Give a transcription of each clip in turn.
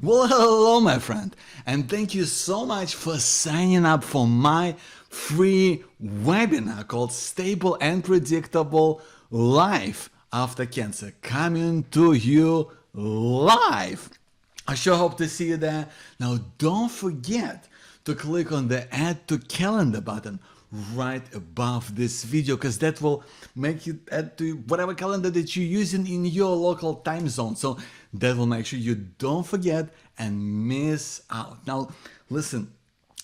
Well, hello, my friend, and thank you so much for signing up for my free webinar called Stable and Predictable Life After Cancer, coming to you live. I sure hope to see you there. Now, don't forget to click on the Add to Calendar button right above this video, because that will make you add to whatever calendar that you're using in your local time zone. So that will make sure you don't forget and miss out. Now, listen,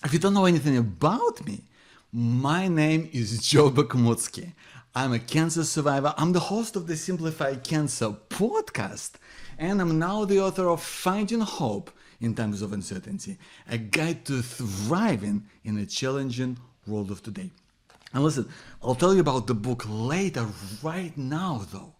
if you don't know anything about me, my name is Joe Bakhmutsky. I'm a cancer survivor. I'm the host of the Simplify Cancer podcast, and I'm now the author of Finding Hope in Times of Uncertainty, a guide to thriving in a challenging world of today. And listen, I'll tell you about the book later. Right now, though,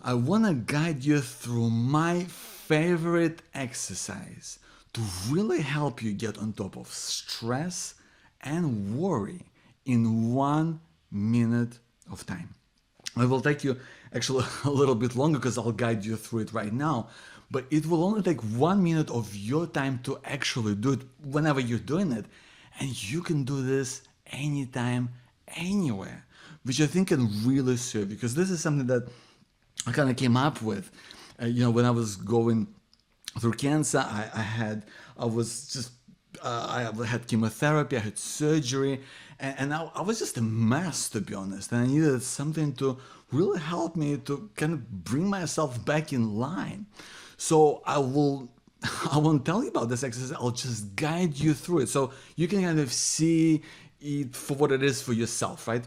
I want to guide you through my favorite exercise to really help you get on top of stress and worry in 1 minute of time. It will take you actually a little bit longer because I'll guide you through it right now, but it will only take 1 minute of your time to actually do it whenever you're doing it. And you can do this anytime, anywhere, which I think can really serve you, because this is something that I kind of came up with. When I was going through cancer, I had chemotherapy, I had surgery, and I was just a mess, to be honest. And I needed something to really help me to kind of bring myself back in line. So I won't tell you about this exercise. I'll just guide you through it so you can kind of see it for what it is for yourself, right?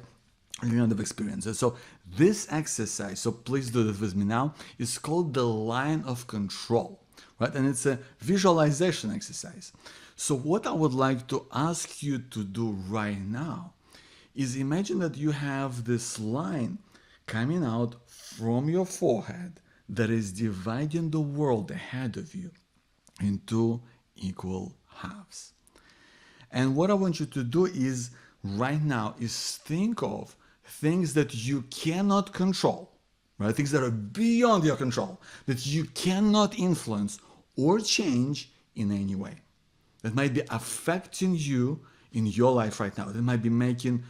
You kind of experience it. So this exercise, so please do this with me now, is called the line of control, right? And it's a visualization exercise. So what I would like to ask you to do right now is imagine that you have this line coming out from your forehead that is dividing the world ahead of you into equal halves. And what I want you to do is right now is think of things that you cannot control, right? Things that are beyond your control, that you cannot influence or change in any way, that might be affecting you in your life right now, that might be making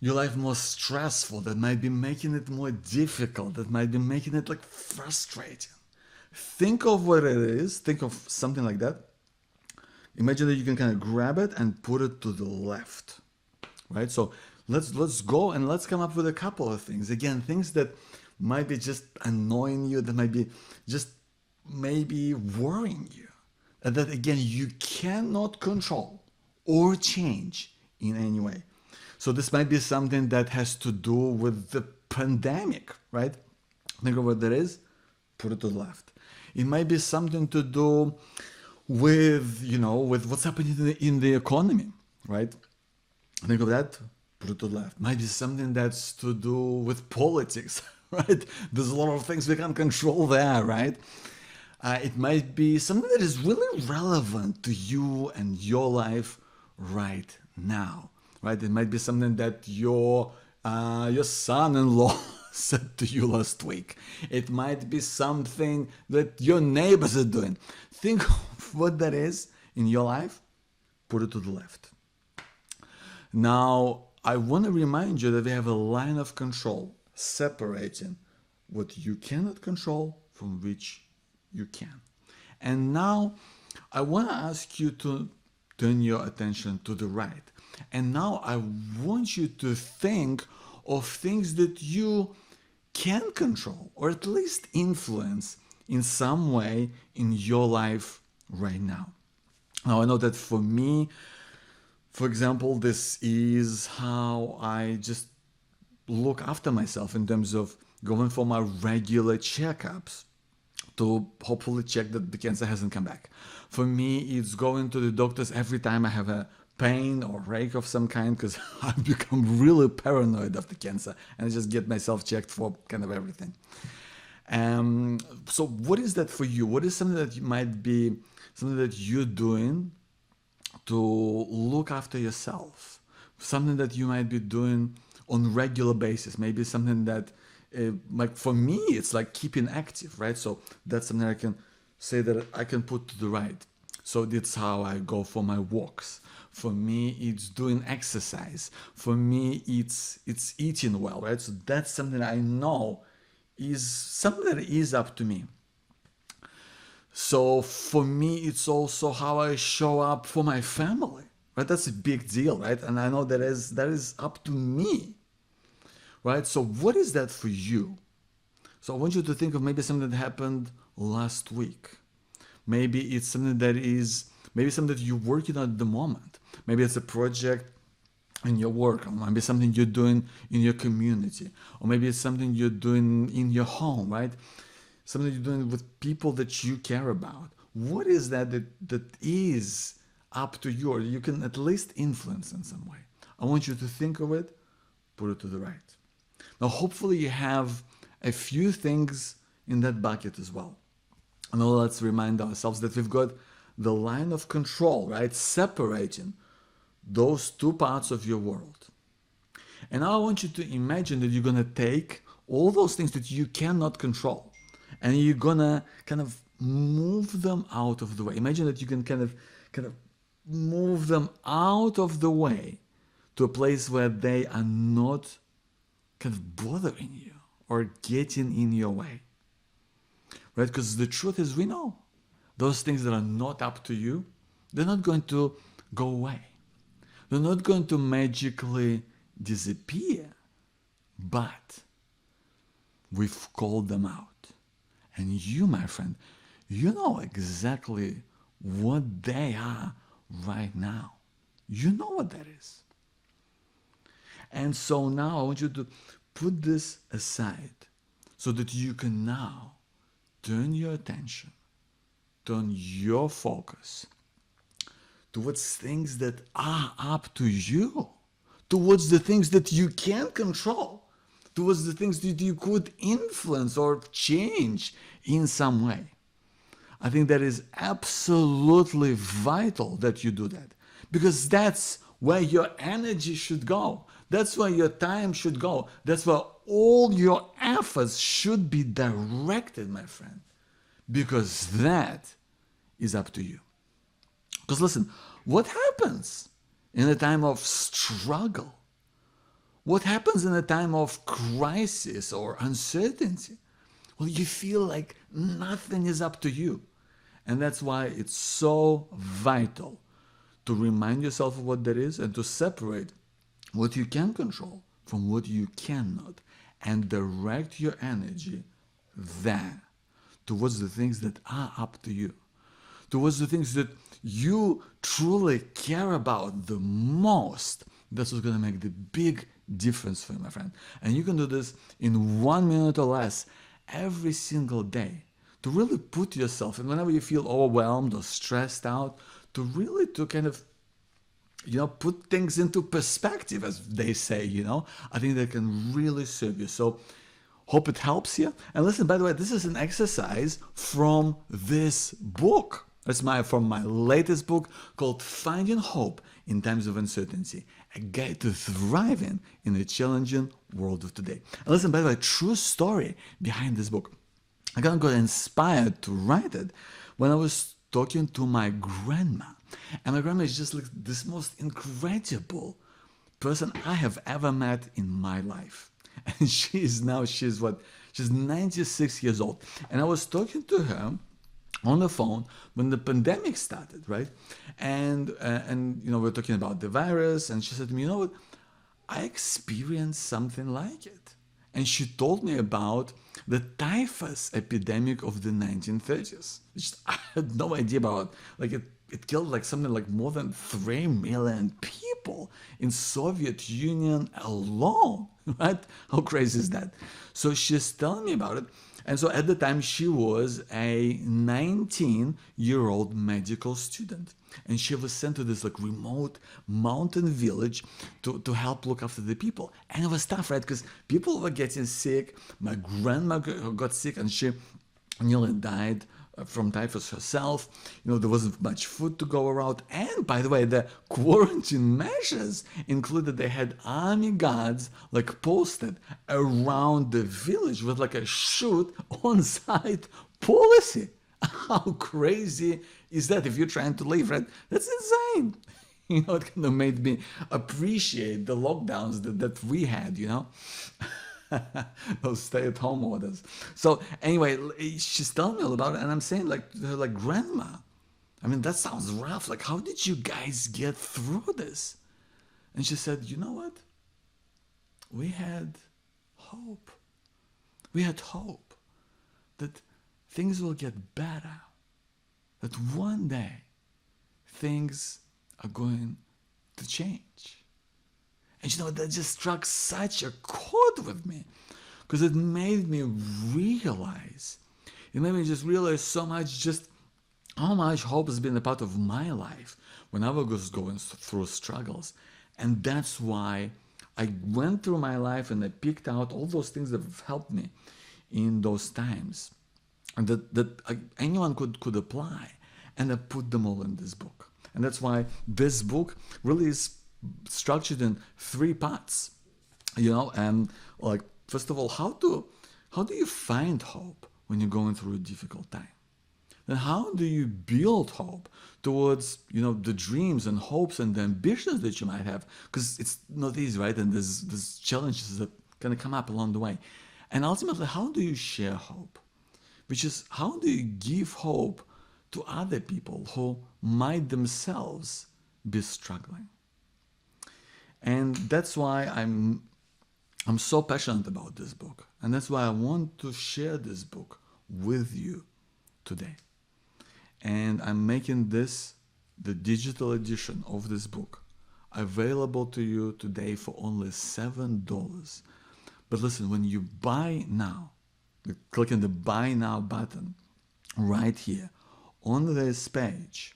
your life more stressful, that might be making it more difficult, that might be making it like frustrating. Think of what it is. Think of something like that. Imagine that you can kind of grab it and put it to the left, right? So let's go and let's come up with a couple of things. Again, things that might be just annoying you, that might be just maybe worrying you, and that again you cannot control or change in any way. So this might be something that has to do with the pandemic, right? Think of what that is, put it to the left. It might be something to do with, with what's happening in the economy, right? Think of that, put it to the left. Might be something that's to do with politics, right? There's a lot of things we can't control there, right? It might be something that is really relevant to you and your life right now, right? It might be something that your son-in-law said to you last week. It might be something that your neighbors are doing. Think of what that is in your life, put it to the left. Now, I want to remind you that we have a line of control separating what you cannot control from which you can. And now I want to ask you to turn your attention to the right. And now I want you to think of things that you can control or at least influence in some way in your life right now. Now, I know that for me, for example, this is how I just look after myself in terms of going for my regular checkups to hopefully check that the cancer hasn't come back. For me, it's going to the doctors every time I have a pain or ache of some kind, because I've become really paranoid of the cancer and I just get myself checked for kind of everything. So what is that for you? What is something that might be something that you're doing to look after yourself? Something that you might be doing on a regular basis. Maybe something that, like for me, it's like keeping active, right? So that's something I can say that I can put to the right. So that's how I go for my walks. For me, it's doing exercise. For me, it's eating well, right? So that's something I know is something that is up to me. So for me, it's also how I show up for my family, right? That's a big deal, right? And I know that is up to me, right? So what is that for you? So I want you to think of maybe something that happened last week. Maybe it's something that is maybe something that you're working on at the moment. Maybe it's a project in your work, or maybe something you're doing in your community, or maybe it's something you're doing in your home, right? Something you're doing with people that you care about. What is that is up to you, or you can at least influence in some way? I want you to think of it, put it to the right. Now, hopefully, you have a few things in that bucket as well. And now let's remind ourselves that we've got the line of control, right? Separating those two parts of your world. And now I want you to imagine that you're going to take all those things that you cannot control and you're going to kind of move them out of the way. Imagine that you can kind of move them out of the way to a place where they are not kind of bothering you or getting in your way. Right? Because the truth is, we know those things that are not up to you, they're not going to go away. They're not going to magically disappear, but we've called them out. And you, my friend, you know exactly what they are right now. You know what that is. And so now I want you to put this aside so that you can now turn your attention, turn your focus towards things that are up to you, towards the things that you can control, towards the things that you could influence or change in some way. I think that is absolutely vital that you do that, because that's where your energy should go. That's where your time should go. That's where all your efforts should be directed, my friend, because that is up to you. Because listen, what happens in a time of struggle? What happens in a time of crisis or uncertainty? Well, you feel like nothing is up to you. And that's why it's so vital to remind yourself of what that is and to separate what you can control from what you cannot and direct your energy there towards the things that are up to you, towards the things that you truly care about the most. That's what's going to make the big difference for you, my friend. And you can do this in 1 minute or less every single day to really put yourself, and whenever you feel overwhelmed or stressed out, to kind of put things into perspective, as they say, I think that can really serve you. So hope it helps you. And listen, by the way, this is an exercise from this book. That's from my latest book called Finding Hope in Times of Uncertainty, a guide to thriving in the challenging world of today. And listen, by the way, true story behind this book. I got inspired to write it when I was talking to my grandma. And my grandma is just like this most incredible person I have ever met in my life. And she's 96 years old. And I was talking to her on the phone when the pandemic started, right? And we're talking about the virus, and she said to me, what? I experienced something like it. And she told me about the typhus epidemic of the 1930s, which I had no idea about. Like it killed something like more than 3 million people in Soviet Union alone, right? How crazy is that? So she's telling me about it. And so at the time, she was a 19-year-old medical student. And she was sent to this remote mountain village to help look after the people. And it was tough, right? Because people were getting sick. My grandma got sick and she nearly died from typhus herself. There wasn't much food to go around. And by the way, the quarantine measures included they had army guards posted around the village with a shoot on site policy. How crazy is that if you're trying to leave, right? That's insane. It kind of made me appreciate the lockdowns that we had, those stay-at-home orders. So anyway, she's telling me all about it, and I'm saying like to her, like, Grandma, I mean, that sounds rough. Like, how did you guys get through this? And she said, you know what? We had hope. We had hope that things will get better, that one day things are going to change. And that just struck such a chord with me, because it made me realize, just realize so much, just how much hope has been a part of my life when I was going through struggles. And that's why I went through my life and I picked out all those things that have helped me in those times, and that anyone could apply, and I put them all in this book. And that's why this book really is structured in 3 parts, and like, first of all, how do you find hope when you're going through a difficult time? Then how do you build hope towards, the dreams and hopes and the ambitions that you might have? Because it's not easy, right? And there's challenges that kind of come up along the way. And ultimately, how do you share hope? Which is, how do you give hope to other people who might themselves be struggling? And that's why I'm so passionate about this book. And that's why I want to share this book with you today. And I'm making this, the digital edition of this book, available to you today for only $7. But listen, when you buy now, click on the Buy Now button right here on this page,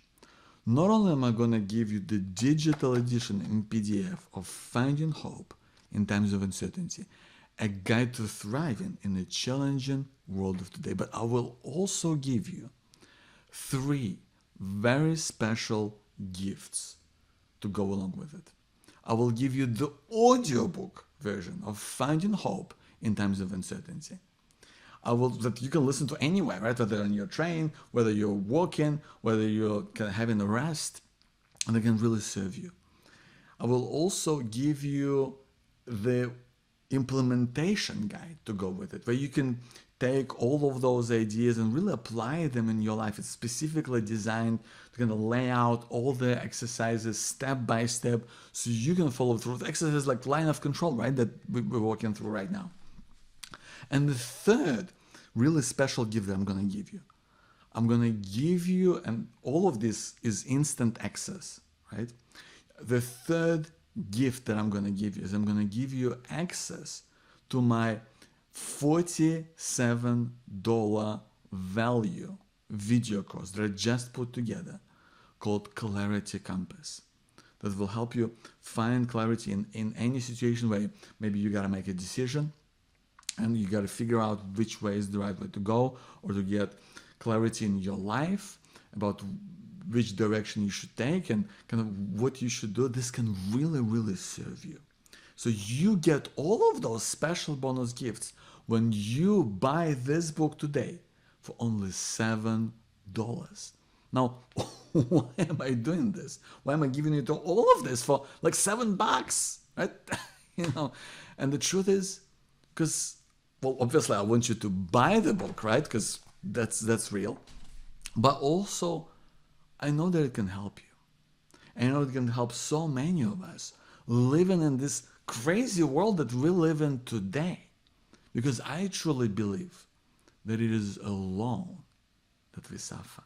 not only am I going to give you the digital edition in PDF of Finding Hope in Times of Uncertainty, a guide to thriving in a challenging world of today, but I will also give you 3 very special gifts to go along with it. I will give you the audiobook version of Finding Hope in Times of Uncertainty. That you can listen to anywhere, right? Whether on your train, whether you're walking, whether you're having a rest, and it can really serve you. I will also give you the implementation guide to go with it, where you can take all of those ideas and really apply them in your life. It's specifically designed to kind of lay out all the exercises step by step so you can follow through. The exercises like line of control, right, that we're walking through right now. And the third really special gift that I'm going to give you, and all of this is instant access, right? The third gift that I'm going to give you is I'm going to give you access to my $47 value video course that I just put together called Clarity Compass, that will help you find clarity in any situation where maybe you got to make a decision and you got to figure out which way is the right way to go, or to get clarity in your life about which direction you should take and kind of what you should do. This can really, really serve you. So you get all of those special bonus gifts when you buy this book today for only $7. Now, why am I doing this? Why am I giving you all of this for like $7, right? And the truth is, because, well, obviously I want you to buy the book, right? Because that's real. But also, I know that it can help you. I know it can help so many of us living in this crazy world that we live in today. Because I truly believe that it is alone that we suffer.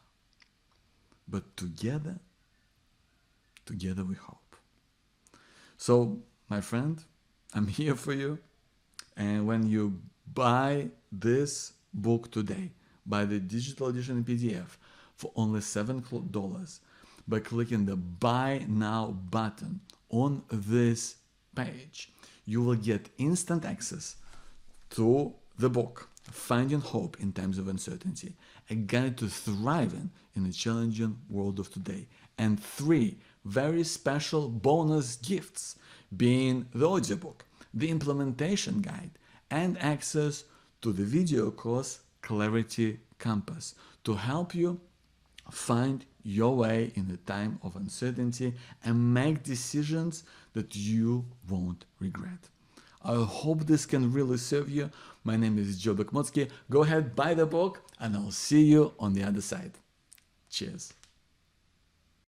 But together we hope. So, my friend, I'm here for you. And when you buy this book today, buy the digital edition in PDF for only $7 by clicking the Buy Now button on this page, you will get instant access to the book, Finding Hope in Times of Uncertainty, a guide to thriving in a challenging world of today, and 3 very special bonus gifts, being the audiobook, the implementation guide, and access to the video course Clarity compass to help you find your way in the time of uncertainty and make decisions that you won't regret. I hope this can really serve you. My name is Joe Bekmotsky. Go ahead, buy the book, and I'll see you on the other side. Cheers.